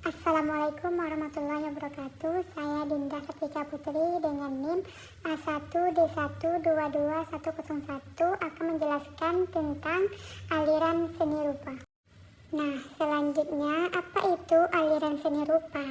Assalamualaikum warahmatullahi wabarakatuh. Saya Dinda Satika Putri dengan NIM A1D1222101 akan menjelaskan tentang aliran seni rupa. Nah, selanjutnya apa itu aliran seni rupa?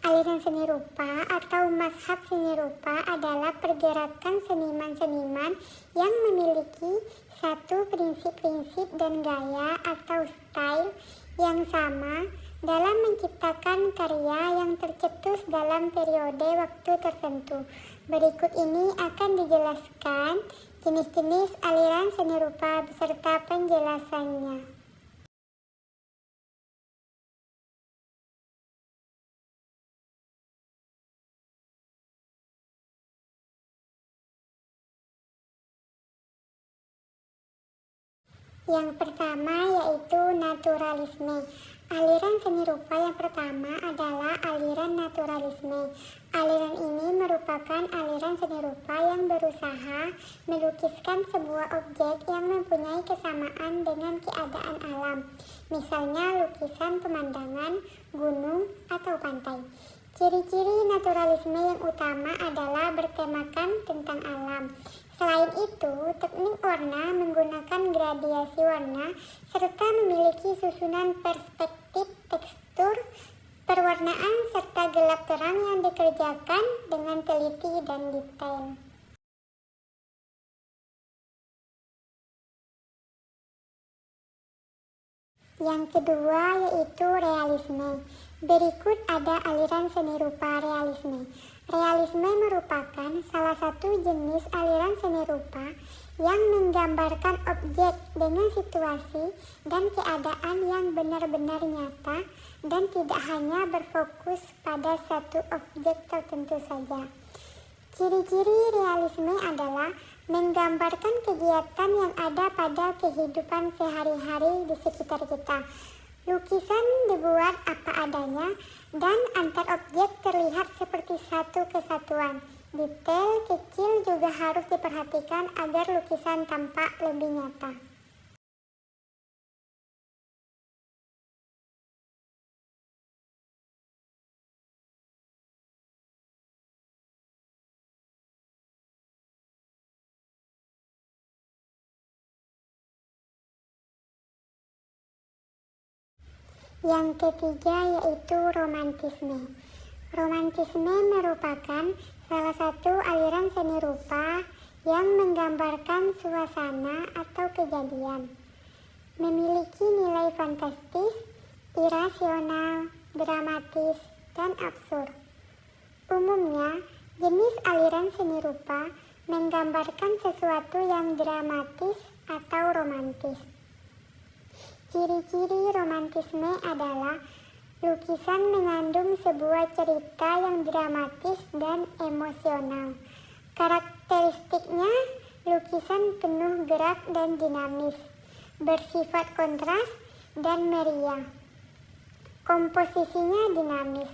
Aliran seni rupa atau mazhab seni rupa adalah pergerakan seniman-seniman yang memiliki satu prinsip-prinsip dan gaya atau style yang sama dalam menciptakan karya yang tercetus dalam periode waktu tertentu. Berikut ini akan dijelaskan jenis-jenis aliran seni rupa beserta penjelasannya. Yang pertama yaitu naturalisme. Aliran seni rupa yang pertama adalah aliran naturalisme. Aliran ini merupakan aliran seni rupa yang berusaha melukiskan sebuah objek yang mempunyai kesamaan dengan keadaan alam. Misalnya lukisan pemandangan, gunung, atau pantai. Ciri-ciri naturalisme yang utama adalah bertemakan tentang alam. Selain itu, teknik warna menggunakan gradiasi warna serta memiliki susunan perspektif tekstur, perwarnaan serta gelap terang yang dikerjakan dengan teliti dan detail. Yang kedua yaitu realisme. Berikut ada aliran seni rupa realisme. Realisme merupakan salah satu jenis aliran seni rupa yang menggambarkan objek dengan situasi dan keadaan yang benar-benar nyata dan tidak hanya berfokus pada satu objek tertentu saja. Ciri-ciri realisme adalah menggambarkan kegiatan yang ada pada kehidupan sehari-hari di sekitar kita. Lukisan dibuat apa adanya dan antar objek terlihat seperti satu kesatuan. Detail kecil juga harus diperhatikan agar lukisan tampak lebih nyata. Yang ketiga yaitu romantisme. Romantisme merupakan salah satu aliran seni rupa yang menggambarkan suasana atau kejadian. Memiliki nilai fantastis, irasional, dramatis, dan absurd. Umumnya, jenis aliran seni rupa menggambarkan sesuatu yang dramatis atau romantis. Ciri-ciri romantisme adalah lukisan mengandung sebuah cerita yang dramatis dan emosional. Karakteristiknya, lukisan penuh gerak dan dinamis, bersifat kontras dan meriah. Komposisinya dinamis,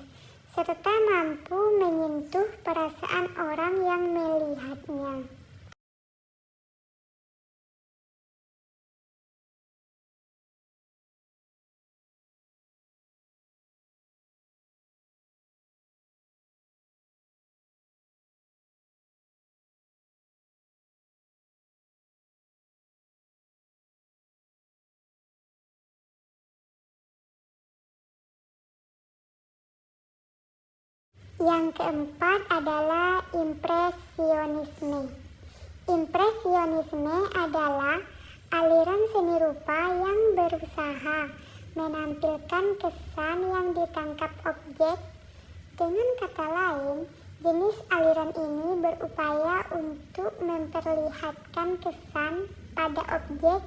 serta mampu menyentuh perasaan orang yang melihatnya. Yang keempat adalah impresionisme. Impresionisme adalah aliran seni rupa yang berusaha menampilkan kesan yang ditangkap objek. Dengan kata lain, jenis aliran ini berupaya untuk memperlihatkan kesan pada objek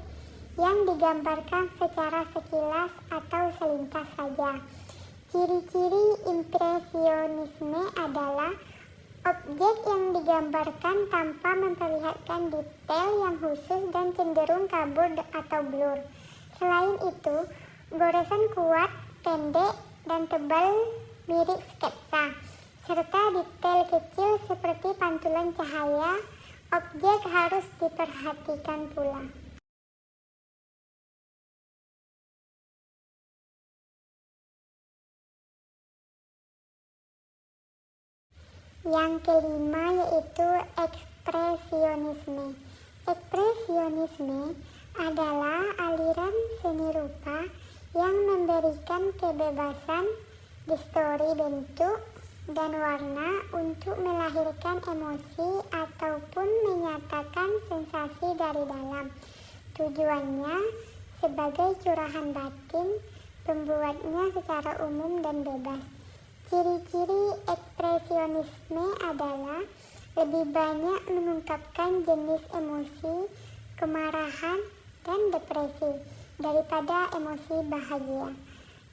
yang digambarkan secara sekilas atau selintas saja. Ciri-ciri impresionisme adalah objek yang digambarkan tanpa memperlihatkan detail yang khusus dan cenderung kabur atau blur. Selain itu, goresan kuat, pendek, dan tebal mirip sketsa, serta detail kecil seperti pantulan cahaya objek harus diperhatikan pula. Yang kelima yaitu ekspresionisme. Ekspresionisme adalah aliran seni rupa yang memberikan kebebasan distori bentuk dan warna untuk melahirkan emosi ataupun menyatakan sensasi dari dalam. Tujuannya sebagai curahan batin, pembuatnya secara umum dan bebas. Ciri-ciri ekspresionisme adalah lebih banyak mengungkapkan jenis emosi, kemarahan, dan depresi daripada emosi bahagia.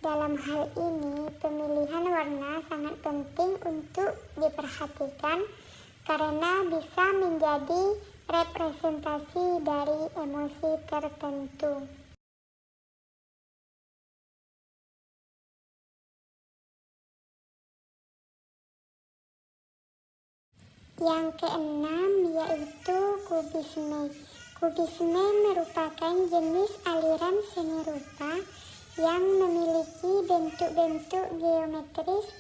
Dalam hal ini, pemilihan warna sangat penting untuk diperhatikan karena bisa menjadi representasi dari emosi tertentu. Yang keenam yaitu kubisme. Kubisme merupakan jenis aliran seni rupa yang memiliki bentuk-bentuk geometris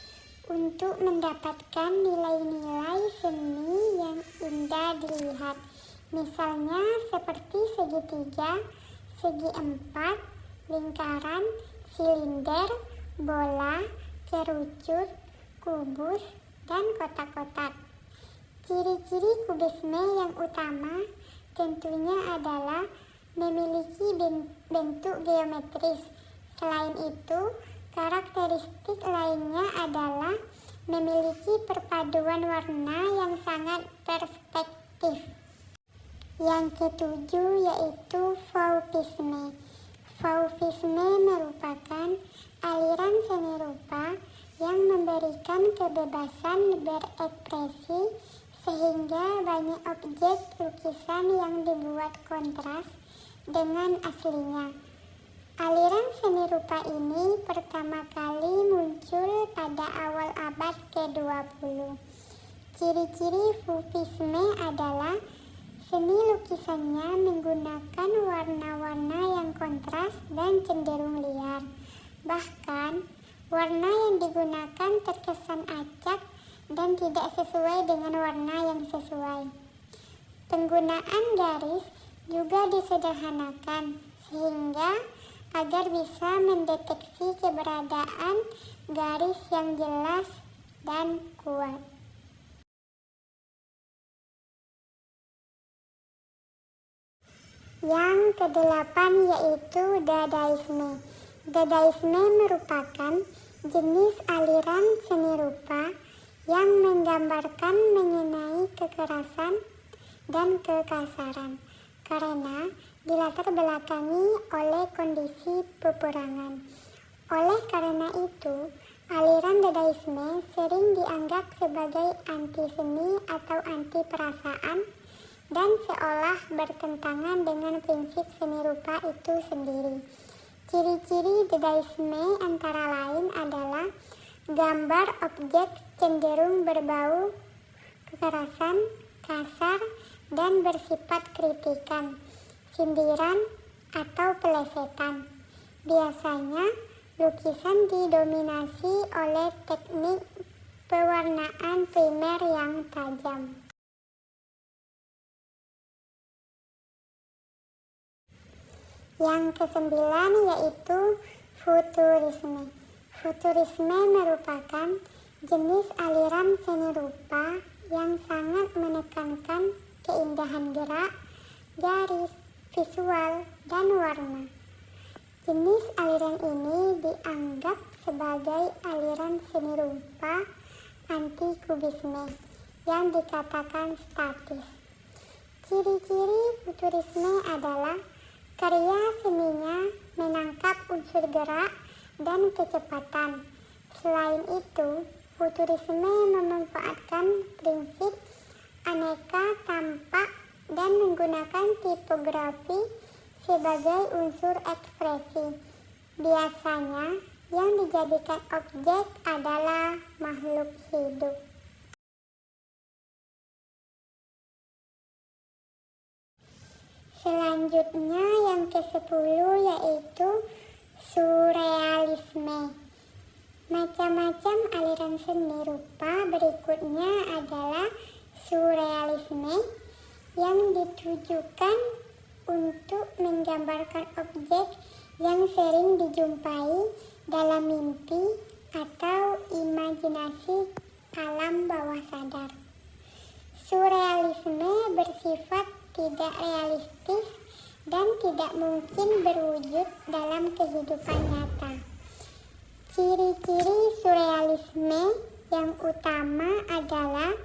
untuk mendapatkan nilai-nilai seni yang indah dilihat. Misalnya seperti segitiga, segi empat, lingkaran, silinder, bola, kerucut, kubus, dan kotak-kotak. Ciri-ciri kubisme yang utama tentunya adalah memiliki bentuk geometris. Selain itu, karakteristik lainnya adalah memiliki perpaduan warna yang sangat perspektif. Yang ketujuh yaitu fauvisme. Fauvisme merupakan aliran seni rupa yang memberikan kebebasan berekspresi sehingga banyak objek lukisan yang dibuat kontras dengan aslinya. Aliran seni rupa ini pertama kali muncul pada awal abad ke-20. Ciri-ciri fauvisme adalah seni lukisannya menggunakan warna-warna yang kontras dan cenderung liar. Bahkan, warna yang digunakan terkesan acak dan tidak sesuai dengan warna yang sesuai. Penggunaan garis juga disederhanakan sehingga agar bisa mendeteksi keberadaan garis yang jelas dan kuat. Yang kedelapan yaitu dadaisme. Dadaisme merupakan jenis aliran seni rupa yang menggambarkan mengenai kekerasan dan kekasaran karena dilatar belakangi oleh kondisi peperangan. Oleh karena itu, aliran dadaisme sering dianggap sebagai anti seni atau anti perasaan dan seolah bertentangan dengan prinsip seni rupa itu sendiri. Ciri-ciri dadaisme antara lain adalah gambar objek cenderung berbau kekerasan, kasar, dan bersifat kritikan, sindiran, atau pelesetan. Biasanya, lukisan didominasi oleh teknik pewarnaan primer yang tajam. Yang kesembilan yaitu futurisme. Futurisme merupakan jenis aliran seni rupa yang sangat menekankan keindahan gerak, garis, visual, dan warna. Jenis aliran ini dianggap sebagai aliran seni rupa anti-kubisme yang dikatakan statis. Ciri-ciri futurisme adalah karya seninya menangkap unsur gerak dan kecepatan. Selain itu, futurisme memanfaatkan prinsip aneka tampak dan menggunakan tipografi sebagai unsur ekspresi. Biasanya, yang dijadikan objek adalah makhluk hidup. Selanjutnya yang ke-10 yaitu surrealisme. Macam-macam aliran seni rupa berikutnya adalah surrealisme yang ditujukan untuk menggambarkan objek yang sering dijumpai dalam mimpi atau imajinasi alam bawah sadar. Surrealisme bersifat tidak realistis dan tidak mungkin berwujud dalam kehidupan nyata. Ciri-ciri surrealisme yang utama adalah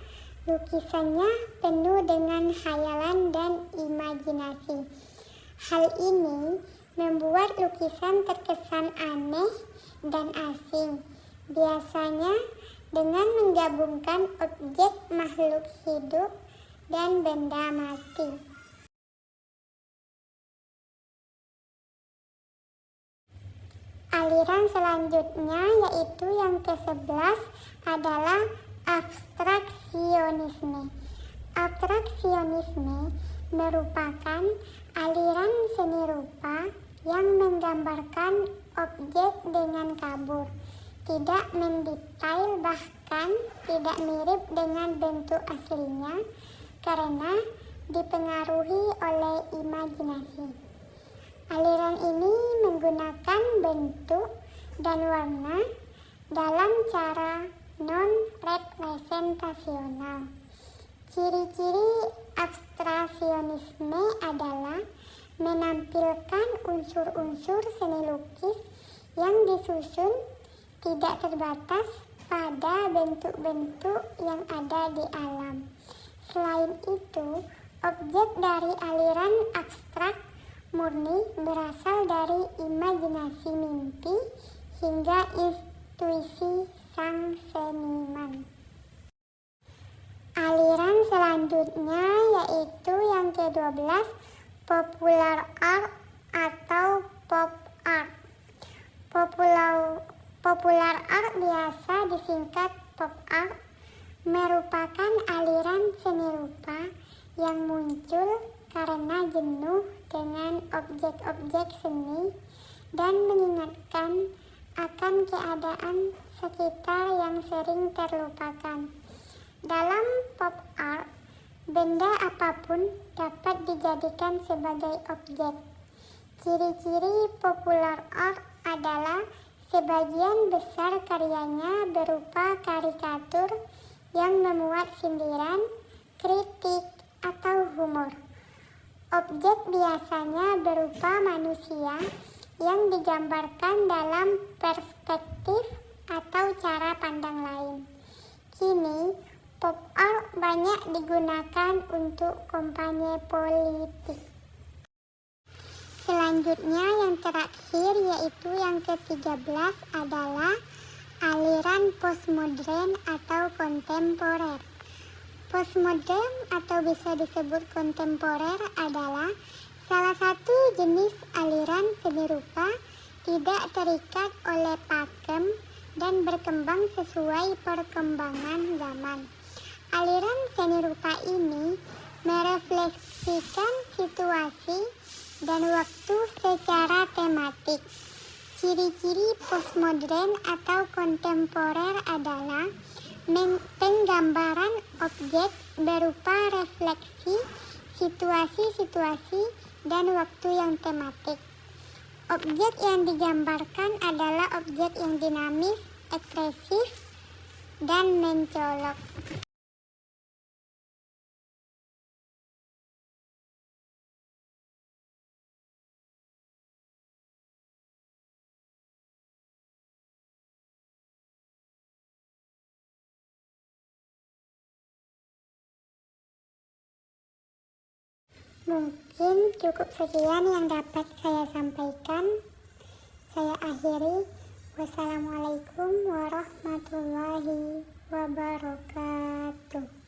lukisannya penuh dengan khayalan dan imajinasi. Hal ini membuat lukisan terkesan aneh dan asing, biasanya dengan menggabungkan objek makhluk hidup dan benda mati. Aliran selanjutnya yaitu yang ke-11 adalah abstraksionisme. Abstraksionisme merupakan aliran seni rupa yang menggambarkan objek dengan kabur, tidak mendetail, bahkan tidak mirip dengan bentuk aslinya karena dipengaruhi oleh imajinasi. Aliran ini menggunakan bentuk dan warna dalam cara non-representasional. Ciri-ciri abstraksionisme adalah menampilkan unsur-unsur seni lukis yang disusun tidak terbatas pada bentuk-bentuk yang ada di alam. Selain itu, objek dari aliran abstrak murni berasal dari imajinasi mimpi hingga intuisi sang seniman. Aliran selanjutnya yaitu yang ke-12, popular art atau pop art. Popular art biasa disingkat pop art merupakan aliran seni rupa yang muncul karena jenuh dengan objek-objek seni dan mengingatkan akan keadaan sekitar yang sering terlupakan. Dalam pop art, benda apapun dapat dijadikan sebagai objek. Ciri-ciri popular art adalah sebagian besar karyanya berupa karikatur yang memuat sindiran, kritik, atau humor. Objek biasanya berupa manusia yang digambarkan dalam perspektif atau cara pandang lain. Kini, pop art banyak digunakan untuk kampanye politik. Selanjutnya yang terakhir yaitu yang ke-13 adalah aliran postmodern atau kontemporer. Postmodern atau bisa disebut kontemporer adalah salah satu jenis aliran seni rupa tidak terikat oleh pakem dan berkembang sesuai perkembangan zaman. Aliran seni rupa ini merefleksikan situasi dan waktu secara tematik. Ciri-ciri postmodern atau kontemporer adalah penggambaran objek berupa refleksi situasi-situasi dan waktu yang tematik. Objek yang digambarkan adalah objek yang dinamis, ekspresif, dan mencolok. Mungkin cukup sekian yang dapat saya sampaikan. Saya akhiri. Wassalamualaikum warahmatullahi wabarakatuh.